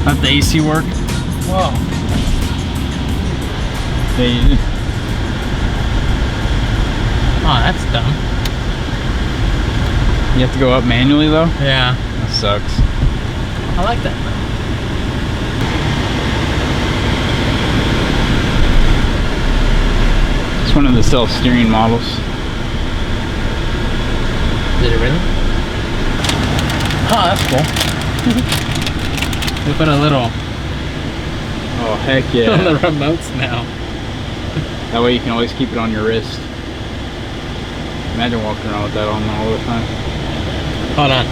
Let the AC work. Whoa. Oh, that's dumb. You have to go up manually though? Yeah. That sucks. I like that though. It's one of the self-steering models. Did it really? Oh, that's cool. They put a little Oh heck yeah. on the remotes now. That way you can always keep it on your wrist. Imagine walking around with that on all the time. Hold on.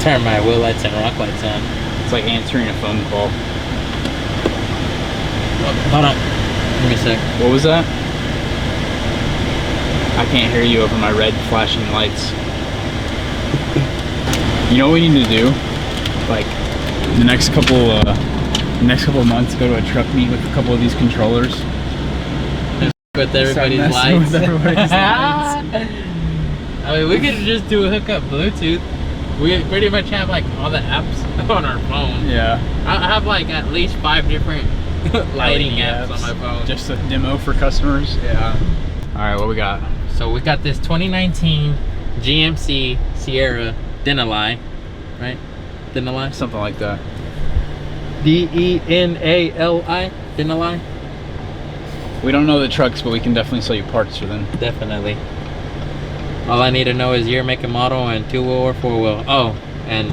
Turn my wheel lights and rock lights on. It's like answering a phone call. Hold on. Give me a sec. What was that? I can't hear you over my red flashing lights. You know what we need to do? Like the next couple of months, go to a truck meet with a couple of these controllers. With everybody's lights. With everybody's lights. I mean, we could just do a hookup Bluetooth. We pretty much have like all the apps on our phone. Yeah. I have like at least 5 different lighting apps on my phone. Just a demo for customers. Yeah. All right, what we got? So we got this 2019 GMC Sierra Denali, right? Denali? Something like that. D-E-N-A-L-I? Denali? We don't know the trucks, but we can definitely sell you parts for them. Definitely. All I need to know is year, make, and model, and 2-wheel or 4-wheel. Oh, and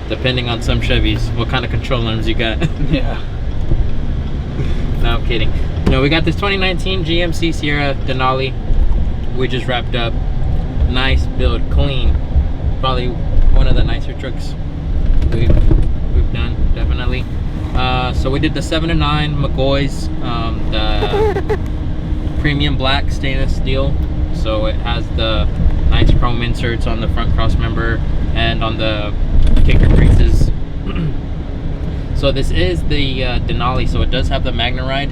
depending on some Chevys, what kind of control arms you got. Yeah. No, I'm kidding. No, we got this 2019 GMC Sierra Denali. We just wrapped up. Nice build, clean. Probably one of the nicer trucks we've done, definitely. So we did the 7 to 9 McGaughy's, the premium black stainless steel. So it has the nice chrome inserts on the front cross member and on the kicker creases. So this is the Denali, so it does have the MagnaRide.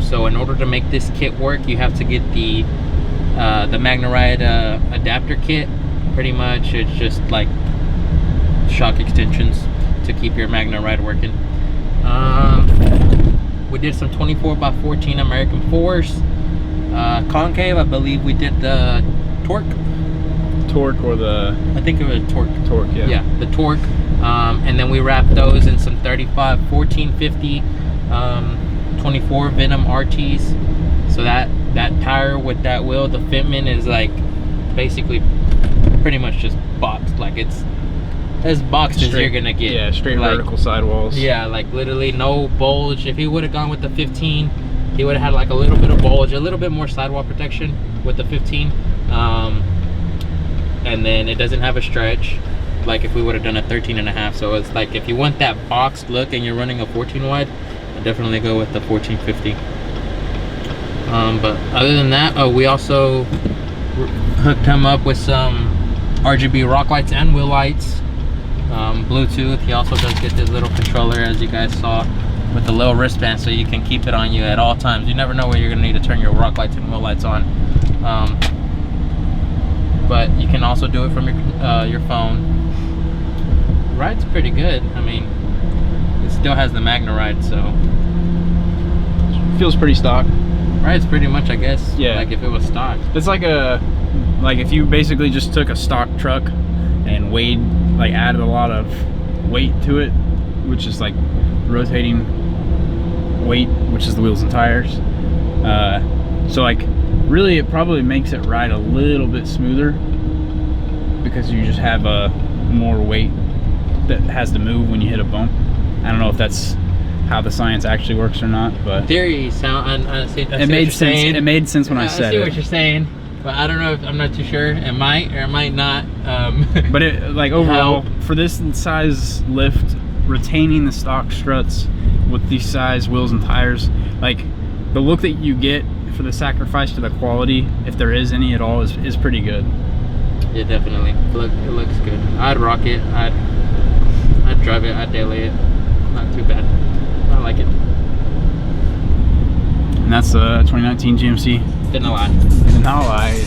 So in order to make this kit work, you have to get the MagnaRide adapter kit. Pretty much it's just like shock extensions to keep your MagnaRide working. We did some 24x14 American Force. Concave, I believe we did the torque or the... I think it was torque. Torque, yeah. Yeah, the torque. And then we wrapped those in some 35, 1450, 24 Venom RTs. So that tire with that wheel, the fitment is like basically pretty much just boxed. Like it's as boxed as you're gonna get. Yeah, straight like, vertical sidewalls. Yeah, like literally no bulge. If he would have gone with the 15, he would have had like a little bit of bulge, a little bit more sidewall protection with the 15. And then it doesn't have a stretch like if we would have done a 13.5. So it's like if you want that boxed look and you're running a 14 wide, I'd definitely go with the 1450. But other than that, we also hooked him up with some RGB rock lights and wheel lights, Bluetooth. He also does get this little controller, as you guys saw, with the little wristband, so you can keep it on you at all times. You never know where you're gonna need to turn your rock lights and wheel lights on. But you can also do it from your phone. ride's pretty good. I mean, it still has the Magna ride, so Feels pretty stock. ride's pretty much, I guess, Yeah. like if it was stock. It's like if you basically just took a stock truck and added a lot of weight to it, which is like rotating weight, which is the wheels and tires. So like really it probably makes it ride a little bit smoother because you just have more weight that has to move when you hit a bump. I don't know if that's how the science actually works or not, but Theory sound. I see it made sense. saying. It made sense when I I said see it. what you're saying, but I don't know if I'm not too sure. It might or it might not. But it like overall for this size lift, retaining the stock struts with these size wheels and tires, like the look that you get for the sacrifice to the quality, if there is any at all, is pretty good. Yeah, definitely. It looks good. I'd rock it. I'd drive it. I'd daily it. Not too bad. I like it. And that's 2019 GMC Denali. Denali.